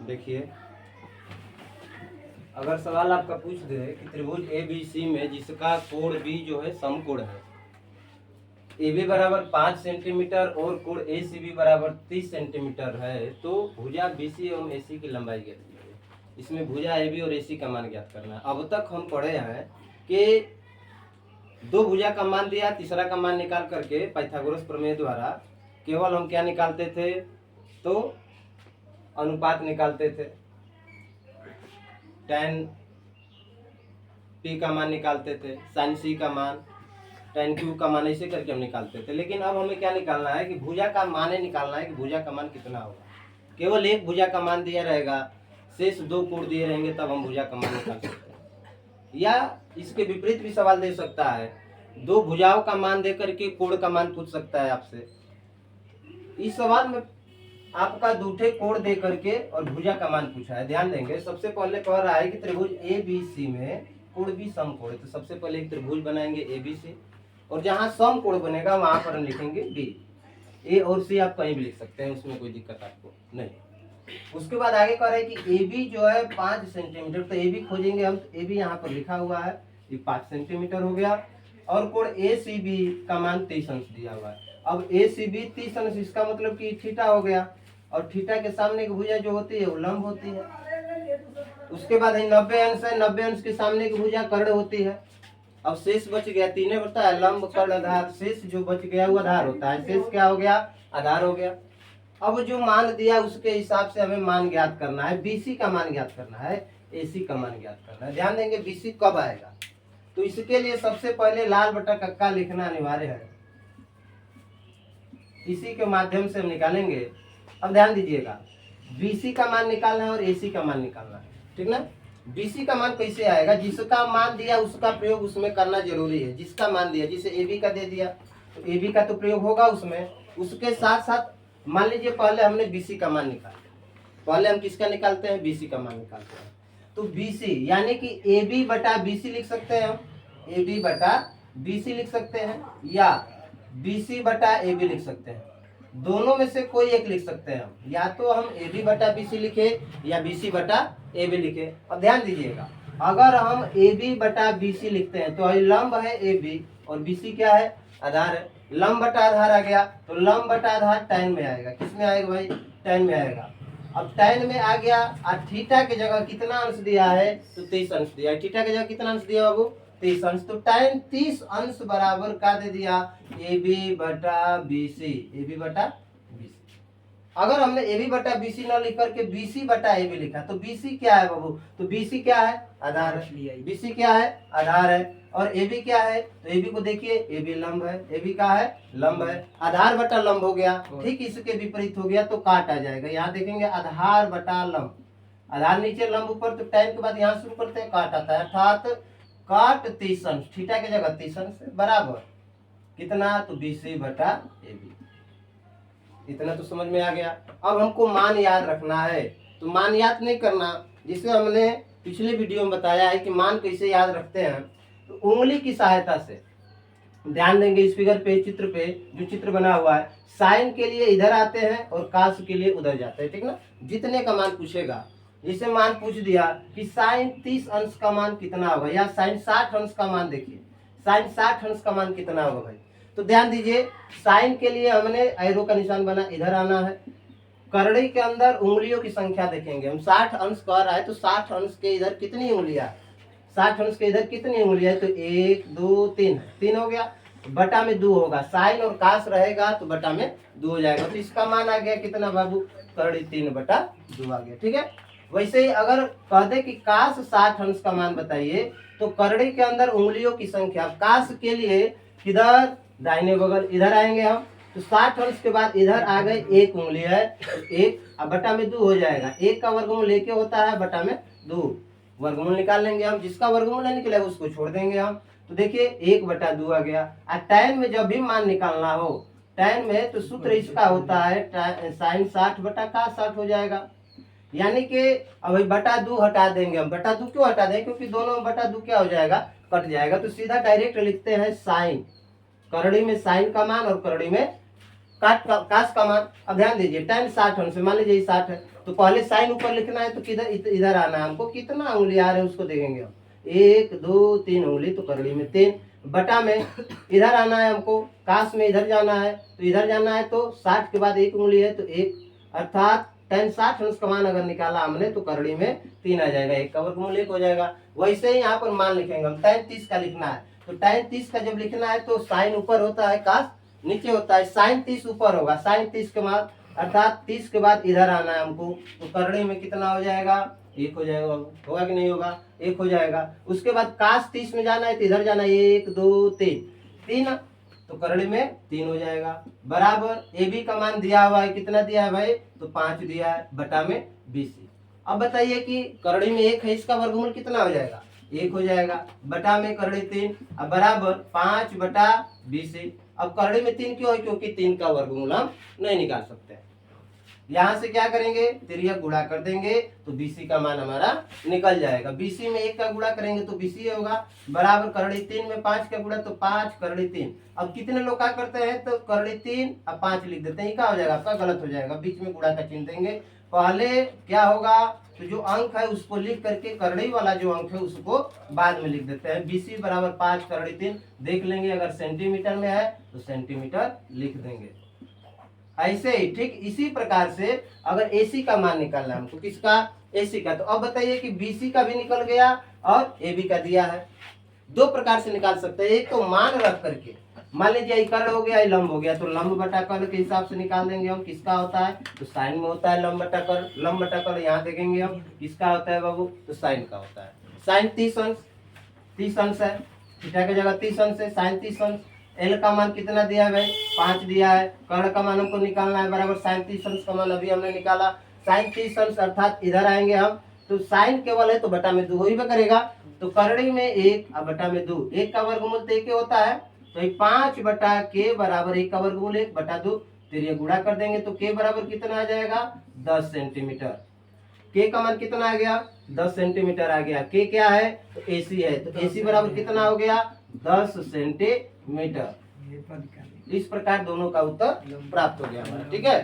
देखिए, अगर सवाल आपका पूछ दे कि त्रिभुज ए बी सी में जिसका कोण बी जो है समकोण है, ए बी बराबर 5 सेंटीमीटर और कोण ए सी बी बराबर 30 सेंटीमीटर है, तो भुजा बी सी एवं ए सी की लंबाई ज्ञात कीजिए। इसमें भुजा ए बी और ए सी का मान ज्ञात करना है। अब तक हम पढ़े हैं कि दो भुजा का मान दिया, तीसरा का मान निकाल करके पाइथागोरस प्रमेय द्वारा केवल हम क्या निकालते थे, तो अनुपात निकालते थे। tan p का मान निकालते थे, sin c का मान, tan q का मान, ऐसे करके हम निकालते थे। लेकिन अब हमें क्या निकालना है कि भुजा का मान ही निकालना है कि भुजा का मान कितना होगा। केवल एक भुजा का मान दिया रहेगा, शेष दो कोण दिए रहेंगे, तब हम भुजा का मान निकाल सकते हैं। या इसके विपरीत भी सवाल दे सकता है, दो भुजाओं का मान दे करके कोण का मान पूछ सकता है आपसे। इस सवाल में आपका दूठे कोण दे करके और भुजा का मान पूछा है। ध्यान देंगे, सबसे पहले कह रहा है कि त्रिभुज ए बी सी में कोण भी समकोण है, तो सबसे पहले एक त्रिभुज बनाएंगे ए बी सी, और जहां समकोण बनेगा वहां पर हम लिखेंगे बी। ए और सी आप कहीं भी लिख सकते हैं, उसमें कोई दिक्कत आपको नहीं। उसके बाद आगे कह रहे हैं कि ए बी जो है 5 सेंटीमीटर, तो ए बी खोजेंगे हम, तो ए बी यहाँ पर लिखा हुआ है, ये 5 सेंटीमीटर हो गया। और कोण ए सी बी का मान 30 अंश दिया हुआ है। अब ए सी बी 30 अंश, इसका मतलब कि थीटा हो गया, और थीटा के सामने की भुजा जो होती है वो लंब होती है। उसके बाद 90 अंश है, 90 अंश के सामने की भुजा कर्ण होती है। अब शेष बच गया, तीनों होता है लंब कर्ण आधार, शेष जो बच गया वो आधार होता है, शेष क्या हो गया, आधार हो गया। अब जो मान दिया उसके हिसाब से हमें मान ज्ञात करना है, बीसी का मान ज्ञात करना है, एसी का मान ज्ञात करना है। ध्यान देंगे बीसी कब आएगा, तो इसके लिए सबसे पहले लाल बटा कक्का लिखना अनिवार्य है, इसी के माध्यम से हम निकालेंगे। अब ध्यान दीजिएगा, बीसी का मान निकालना है और एसी का मान निकालना है, ठीक ना। बीसी का मान कैसे आएगा, जिसका मान दिया उसका प्रयोग उसमें करना जरूरी है। जिसका मान दिया, जिसे एबी का दे दिया तो एबी का तो प्रयोग होगा उसमें, उसके साथ साथ मान लीजिए पहले हमने बीसी का मान निकाला, पहले हम किसका निकालते हैं, बीसी का मान निकालते हैं। तो बीसी यानी कि एबी बटा बीसी लिख सकते हैं हम, एबी बटा बीसी लिख सकते हैं, या बीसी बटा एबी लिख सकते हैं। दोनों में से कोई एक लिख सकते हैं हम, या तो हम ए बी बटा बी सी लिखे या बी सी बटा ए बी लिखे। अब ध्यान दीजिएगा, अगर हम ए बी बटा बी सी लिखते हैं तो लंब है ए बी और बी सी क्या है, आधार है। लंब बटा आधार आ गया, तो लंब बटा आधार tan में आएगा। किस में आएगा भाई, tan में आएगा। अब tan में आ गया, और थीटा की जगह कितना अंश दिया है, तो 30 अंश दिया है। थीटा की जगह कितना अंश दिया बाबू, 30 अंश। तो tan 30 अंश बराबर का दे दिया, ए बी बटा बी सी, ए बी बटा बी सी। अगर हमने ए बी बटा बी सी न लिख करके बी सी बटा ए बी लिखा, तो बी सी क्या है बाबू, तो बी सी क्या है, आधार है। बी सी क्या है, आधार है। और ए बी क्या है, तो ए बी को देखिए, ए बी लंब है, ए बी का है, लंब है। आधार बटा लंब हो गया, ठीक इसके विपरीत हो गया तो काट आ जाएगा। यहाँ देखेंगे आधार बटा लंब, आधार नीचे लंब ऊपर, तो tan के बाद यहाँ शुरू करते हैं, काट आता है, अर्थात काट 30 अंश, थीटा की जगह 30 अंश बराबर कितना, तो बी सी बटा ए बी। इतना तो समझ में आ गया। अब हमको मान याद रखना है, तो मान याद नहीं करना, जिसे हमने पिछले वीडियो में बताया है कि मान कैसे याद रखते हैं, तो उंगली की सहायता से। ध्यान देंगे इस फिगर पे, चित्र पे जो चित्र बना हुआ है, साइन के लिए इधर आते हैं और कास के लिए उधर जाते हैं, ठीक ना। जितने का मान पूछेगा, जिसे मान पूछ दिया कि साइन 30 अंश का मान कितना होगा, या साइन 60 अंश का मान, देखिए साइन 60 अंश का मान कितना होगा भाई। तो ध्यान दीजिए, साइन के लिए हमने एरो का निशान बना, इधर आना है। करड़ी के अंदर उंगलियों की संख्या देखेंगे हम, 60 अंश कह रहा है तो 60 अंश के इधर कितनी उंगलियां, 60 अंश के इधर कितनी उंगलियां, तो 1 2 3, 3 हो गया। बटा में 2 होगा, साइन और कास रहेगा तो बटा में 2 हो जाएगा। तो इसका मान आ गया कितना बाबू, करड़ी 3 बटा 2 आ गया, ठीक है। वैसे ही अगर कह दे कि कास 60 अंश का मान बताइए, तो करड़ी के अंदर उंगलियों की संख्या, कास के लिए किधर, दाहिने बगल इधर आएंगे हम, तो 60 अंश के बाद इधर आ गए, 1 उंगली है, तो 1 अब बटा में 2 हो जाएगा। 1 का वर्गमूल लेके होता है बटा में 2, वर्गमूल निकाल लेंगे हम, जिसका वर्गमूल नहीं निकलेगा उसको छोड़ देंगे हम। तो देखिए 1 बटा 2 आ गया। और tan में जब भी मान निकालना हो, tan में तो सूत्र इसका होता है साइन 60 बटा का 60 हो जाएगा। यानी कि अब बटा 2 हटा देंगे हम, बटा 2 क्यों हटा देंगे, क्योंकि दोनों में बटा 2 क्या हो जाएगा, कट जाएगा। तो सीधा डायरेक्ट लिखते हैं साइन, करड़ी में साइन का मान और करड़ी में काश का मान, अब ध्यान दीजिए tan 60 अंश, मान लीजिए 60 है तो पहले साइन ऊपर लिखना है, तो किधर इधर आना है हमको, कितना उंगली आ रहे हैं उसको देखेंगे हम, 1 2 3 उंगली, तो करड़ी में 3 बटा में इधर आना है हमको, काश में इधर जाना है, तो इधर जाना है, तो 60 के बाद 1 उंगली है तो 1, अर्थात tan 60 अंश का मान अगर निकाला हमने तो करड़ी में 3 आ जाएगा, 1 का वर्गमूल 1 हो जाएगा। वैसे ही यहाँ पर मान लिखेंगे हम, tan 30 का लिखना है, तो tan 30 का जब लिखना है तो साइन ऊपर होता है, काश नीचे होता है, साइन 30 ऊपर होगा, साइन 30 के बाद अर्थात 30 के बाद इधर आना है हमको, तो करड़ी में कितना हो जाएगा, 1 हो जाएगा, होगा कि नहीं होगा, 1 हो जाएगा। उसके बाद काश 30 में जाना है तो इधर जाना है, 1 2 3 3, तो करड़ी में 3 हो जाएगा, बराबर ए बी का मान दिया हुआ है, कितना दिया है भाई, तो 5 दिया है, बटा में BC। अब बताइए कि करड़ी में 1 है, इसका वर्गमूल कितना हो जाएगा, 1 हो जाएगा, बटा में करड़ी 3, अब बराबर 5 बटा BC। अब करड़ी में 3 क्यों है, क्योंकि 3 का वर्गमूल हम नहीं निकाल सकते। यहाँ से क्या करेंगे, तिरिया गुणा कर देंगे तो BC का मान हमारा निकल जाएगा, BC में 1 का गुणा करेंगे तो BC होगा, बराबर करड़ी 3 में 5 का गुणा तो 5 करड़ी 3। अब कितने लोग क्या करते हैं, तो करड़ी 3 अब 5 लिख देते हैं, क्या हो जाएगा आपका, गलत हो जाएगा, बीच में गुणा का चिन्ह देंगे। पहले क्या होगा, तो जो अंक है उसको लिख करके करड़ी वाला जो अंक है उसको बाद में लिख देते हैं। BC बराबर 5 करड़ी 3 देख लेंगे, अगर सेंटीमीटर में है तो सेंटीमीटर लिख देंगे। ऐसे ही ठीक इसी प्रकार से अगर AC का मान निकालना है हमको, किसका, AC का, तो अब बताइए कि BC का भी निकल गया और AB का दिया है। दो प्रकार से निकाल सकते हैं, एक तो मान रख करके, मान लीजिए कर्ण हो गया, लंब हो गया, तो लंब बटा कर्ण के हिसाब से निकाल देंगे हम, किसका होता है, तो साइन में होता है लंब बटा कर्ण, लंब बटा कर्ण यहाँ देखेंगे हम किसका होता है बाबू, तो साइन का होता है। साइन 30 अंश, 30 अंश है, थीटा की जगह 30 अंश है, साइन 30 अंश। एल का मान कितना दिया है भाई, 5 दिया है, कर्ण का मान हमको निकालना है, बराबर साइन 30 अंश का मान अभी हमने निकाला, साइन 30 अंश अर्थात इधर आएंगे हम, तो साइन केवल है तो बटा में 2 ही करेगा, तो करड़ी में 1 और बटा में 2, 1 का वर्गमूल तो 1 होता है, तो 5 बटा के बराबर 1 का वर्गमूल 1 बटा 2, फिर ये गुणा कर देंगे तो के बराबर कितना आ जाएगा, 10 सेंटीमीटर। के का मान कितना आ गया, 10 सेंटीमीटर आ गया। के क्या है, तो AC है, तो AC बराबर कितना हो गया, 10 सेंटीमीटर। इस प्रकार दोनों का उत्तर प्राप्त हो गया हमारा, ठीक है।